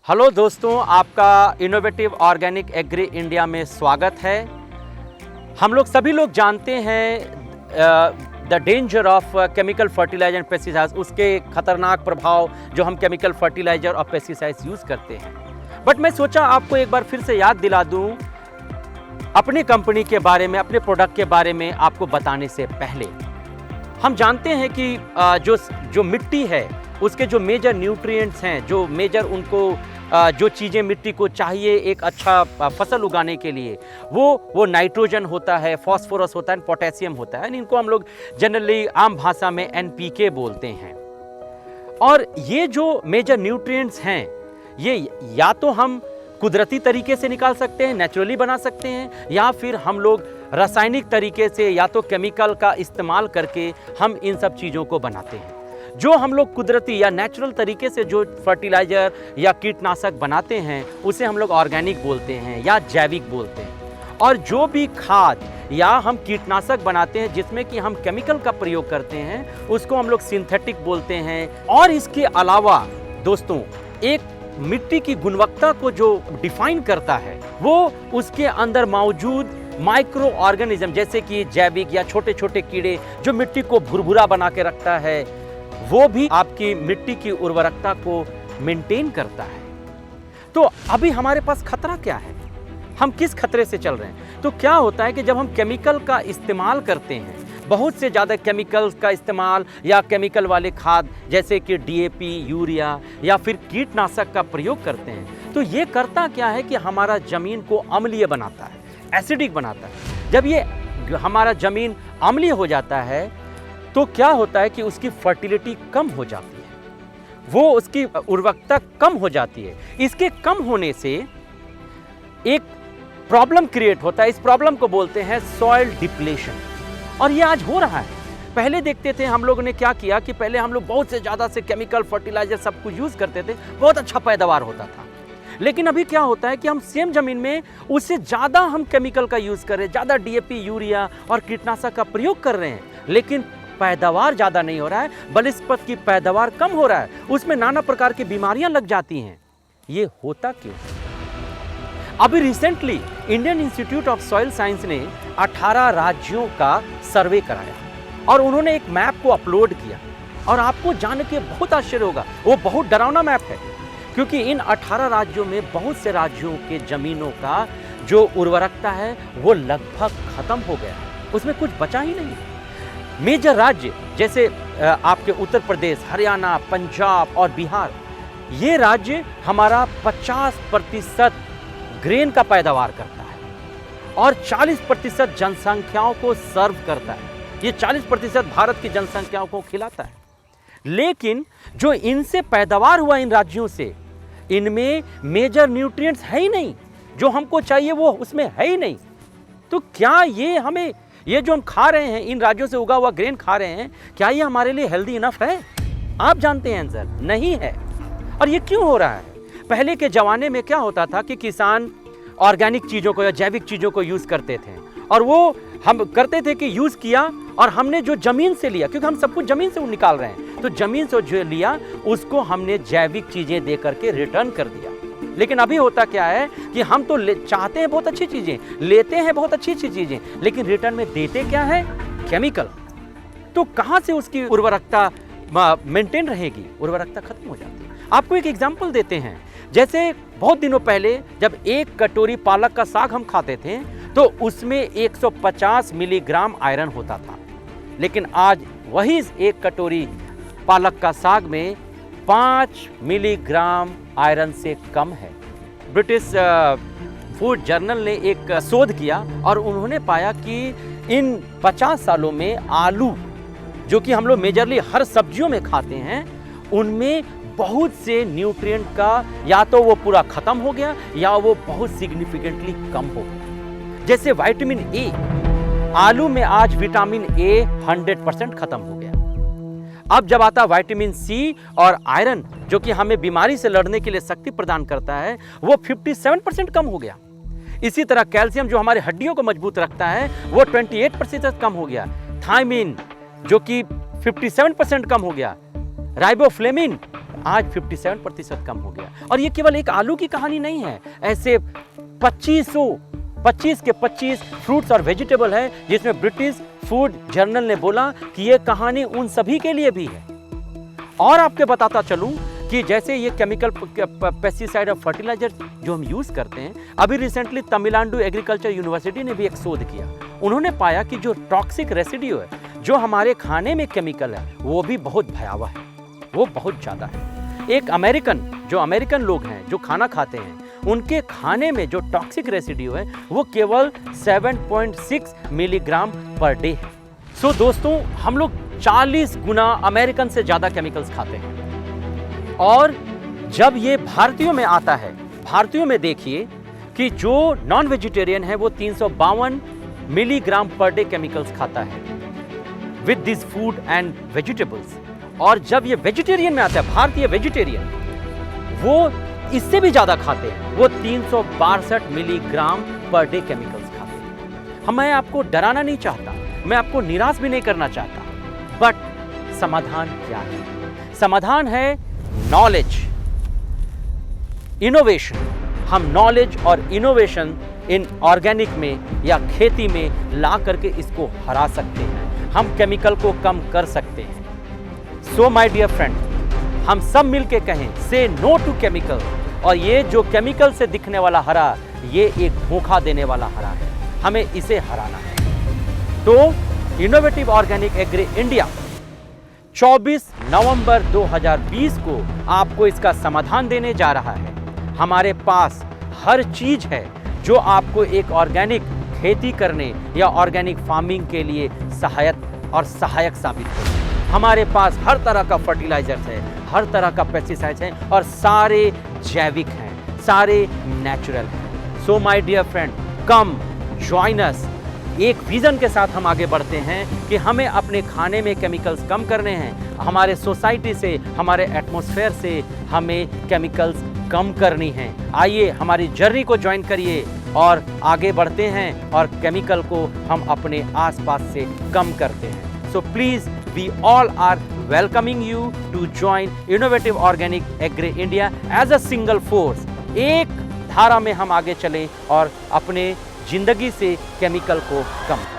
Hello दोस्तों, आपका innovative organic agri India में स्वागत है। हम लोग सभी लोग जानते हैं the danger of chemical fertiliser and pesticides, उसके खतरनाक प्रभाव जो हम केमिकल फर्टिलाइजर और पेस्टिसाइड्स यूज़ करते हैं। बट मैं सोचा आपको एक बार फिर से याद दिला दूं अपनी कंपनी के बारे में, अपने प्रोडक्ट के बारे में आपको बताने से पहले। हम जानते हैं कि जो मिट्टी है उसके जो मेजर न्यूट्रिएंट्स हैं, जो मेजर उनको जो चीज़ें मिट्टी को चाहिए एक अच्छा फसल उगाने के लिए, वो नाइट्रोजन होता है, फास्फोरस होता है, पोटेशियम होता है। इनको हम लोग जनरली आम भाषा में एनपीके बोलते हैं। और ये जो मेजर न्यूट्रिएंट्स हैं ये या तो हम कुदरती तरीके से निकाल सकते हैं, नेचुरली बना सकते हैं, या फिर हम लोग रासायनिक तरीके से या तो केमिकल का इस्तेमाल करके हम इन सब चीज़ों को बनाते हैं। जो हम लोग कुदरती या नेचुरल तरीके से जो फर्टिलाइजर या कीटनाशक बनाते हैं उसे हम लोग ऑर्गेनिक बोलते हैं या जैविक बोलते हैं। और जो भी खाद या हम कीटनाशक बनाते हैं जिसमें कि हम केमिकल का प्रयोग करते हैं उसको हम लोग सिंथेटिक बोलते हैं। और इसके अलावा दोस्तों, एक मिट्टी की गुणवत्ता को जो डिफाइन करता है वो उसके अंदर मौजूद माइक्रो ऑर्गेनिज्म, जैसे कि जैविक या छोटे छोटे कीड़े जो मिट्टी को भुरभुरा बना के रखता है, वो भी आपकी मिट्टी की उर्वरकता को मेंटेन करता है। तो अभी हमारे पास खतरा क्या है, हम किस खतरे से चल रहे हैं? तो क्या होता है कि जब हम केमिकल का इस्तेमाल करते हैं, बहुत से ज़्यादा केमिकल्स का इस्तेमाल या केमिकल वाले खाद जैसे कि डीएपी, यूरिया या फिर कीटनाशक का प्रयोग करते हैं, तो ये करता क्या है कि हमारा ज़मीन को अम्लीय बनाता है, एसिडिक बनाता है। जब ये हमारा ज़मीन अम्लीय हो जाता है तो क्या होता है कि उसकी फर्टिलिटी कम हो जाती है, वो उसकी उर्वरकता कम हो जाती है। इसके कम होने से एक प्रॉब्लम क्रिएट होता है। इस प्रॉब्लम को बोलते हैं सॉइल डिप्लेशन। और ये आज हो रहा है। पहले देखते थे हम लोगों ने क्या किया कि पहले हम लोग बहुत से ज़्यादा से केमिकल फर्टिलाइजर सब कुछ यूज़ करते थे, बहुत अच्छा पैदावार होता था। लेकिन अभी क्या होता है कि हम सेम ज़मीन में उससे ज़्यादा हम केमिकल का यूज़ कर रहे हैं, ज़्यादा डीएपी, यूरिया और कीटनाशक का प्रयोग कर रहे हैं, लेकिन पैदावार ज़्यादा नहीं हो रहा है, बनिस्पत की पैदावार कम हो रहा है, उसमें नाना प्रकार की बीमारियां लग जाती हैं। ये होता क्यों? अभी recently Indian institute of soil science ने 18 राज्यों का सर्वे कराया और उन्होंने एक मैप को अपलोड किया। और आपको जान के बहुत आश्चर्य होगा, वो बहुत डरावना मैप है, क्योंकि इन 18 राज्यों में बहुत से राज्यों के जमीनों का जो उर्वरकता है वो लगभग खत्म हो गया है, उसमें कुछ बचा ही नहीं। मेजर राज्य जैसे आपके उत्तर प्रदेश, हरियाणा, पंजाब और बिहार, ये राज्य हमारा 50% ग्रेन का पैदावार करता है और 40% जनसंख्याओं को सर्व करता है। ये 40% भारत की जनसंख्याओं को खिलाता है। लेकिन जो इनसे पैदावार हुआ इन राज्यों से, इनमें मेजर न्यूट्रिएंट्स है ही नहीं, जो हमको चाहिए वो उसमें है ही नहीं। तो क्या ये जो हम खा रहे हैं, इन राज्यों से उगा हुआ ग्रेन खा रहे हैं, क्या ये हमारे लिए हेल्दी इनफ है? आप जानते हैं आंसर नहीं है। और ये क्यों हो रहा है? पहले के ज़माने में क्या होता था कि किसान ऑर्गेनिक चीज़ों को या जैविक चीज़ों को यूज़ करते थे, और वो हम करते थे कि यूज़ किया और हमने जो ज़मीन से लिया, क्योंकि हम सब कुछ ज़मीन से निकाल रहे हैं, तो ज़मीन से जो लिया उसको हमने जैविक चीज़ें दे करके रिटर्न कर दिया। लेकिन अभी होता क्या है कि हम तो चाहते हैं बहुत अच्छी चीज़ें, लेते हैं बहुत अच्छी अच्छी चीज़ें, लेकिन रिटर्न में देते क्या है? केमिकल। तो कहाँ से उसकी उर्वरकता मेंटेन रहेगी? उर्वरकता खत्म हो जाती है। आपको एक एग्जांपल देते हैं। जैसे बहुत दिनों पहले जब एक कटोरी पालक का साग हम खाते थे तो उसमें 150 मिलीग्राम आयरन होता था, लेकिन आज वही एक कटोरी पालक का साग में 5 मिलीग्राम आयरन से कम है। ब्रिटिश फूड जर्नल ने एक शोध किया और उन्होंने पाया कि इन 50 सालों में आलू, जो कि हम लोग मेजरली हर सब्जियों में खाते हैं, उनमें बहुत से न्यूट्रिएंट का या तो वो पूरा खत्म हो गया या वो बहुत सिग्निफिकेंटली कम हो गया। जैसे विटामिन ए, आलू में आज विटामिन ए 100% खत्म हो गया। अब जब आता विटामिन सी और आयरन, जो कि हमें बीमारी से लड़ने के लिए शक्ति प्रदान करता है, वो 57% कम हो गया। इसी तरह कैल्शियम, जो हमारे हड्डियों को मजबूत रखता है, वो 28% कम हो गया। थायमिन, जो कि 57% कम हो गया। राइबोफ्लेविन आज 57% कम हो गया। और ये केवल एक आलू की कहानी नहीं है, ऐसे 25 के 25 फ्रूट्स और वेजिटेबल है, जिसमें ब्रिटिश फूड जर्नल ने बोला कि ये कहानी उन सभी के लिए भी है। और आपके बताता चलूं कि जैसे ये केमिकल पेस्टिसाइड और फर्टिलाइजर जो हम यूज करते हैं, अभी रिसेंटली तमिलनाडु एग्रीकल्चर यूनिवर्सिटी ने भी एक शोध किया। उन्होंने पाया कि जो टॉक्सिक रेसिड्यू है, जो हमारे खाने में केमिकल है, वो भी बहुत भयावह है, वो बहुत ज्यादा है। एक अमेरिकन लोग हैं जो खाना खाते हैं, उनके खाने में जो टॉक्सिक रेसिड्यू है वो केवल 7.6 मिलीग्राम पर डे है। सो दोस्तों, हम लोग 40 गुना अमेरिकन से ज्यादा केमिकल्स खाते हैं। और जब ये भारतीयों में आता है, भारतीयों में देखिए कि जो नॉन वेजिटेरियन है वो 352 मिलीग्राम पर डे केमिकल्स खाता है with this food and vegetables. और जब ये वेजिटेरियन में आता है, भारतीय वेजिटेरियन, वो इससे भी ज्यादा खाते हैं, वो 362 मिलीग्राम पर डे केमिकल्स खाते हैं। मैं आपको डराना नहीं चाहता, मैं आपको निराश भी नहीं करना चाहता, बट समाधान क्या है? समाधान है नॉलेज, इनोवेशन। हम नॉलेज और इनोवेशन इन ऑर्गेनिक में या खेती में ला करके इसको हरा सकते हैं, हम केमिकल को कम कर सकते हैं। सो माय डियर फ्रेंड, हम सब मिलके कहें से नो टू केमिकल। और ये जो केमिकल से दिखने वाला हरा, ये एक धोखा देने वाला हरा है, हमें इसे हराना है। तो इनोवेटिव ऑर्गेनिक एग्री इंडिया 24 नवंबर 2020 को आपको इसका समाधान देने जा रहा है। हमारे पास हर चीज है जो आपको एक ऑर्गेनिक खेती करने या ऑर्गेनिक फार्मिंग के लिए सहायक साबित हो। हमारे पास हर तरह का फर्टिलाइजर्स है, हर तरह का पेस्टिसाइड्स हैं, और सारे जैविक हैं, सारे नेचुरल हैं। So my dear friend, come join us. एक विजन के साथ हम आगे बढ़ते हैं कि हमें अपने खाने में केमिकल्स कम करने हैं, हमारे सोसाइटी से, हमारे एटमॉस्फेयर से हमें केमिकल्स कम करनी हैं। आइए हमारी जर्नी को ज्वाइन करिए और आगे बढ़ते हैं और केमिकल को हम अपने आसपास से कम करते हैं। So please, we all are welcoming you to join innovative organic agri India as a single force. एक धारा में हम आगे चलें और अपने जिंदगी से केमिकल को कम करें।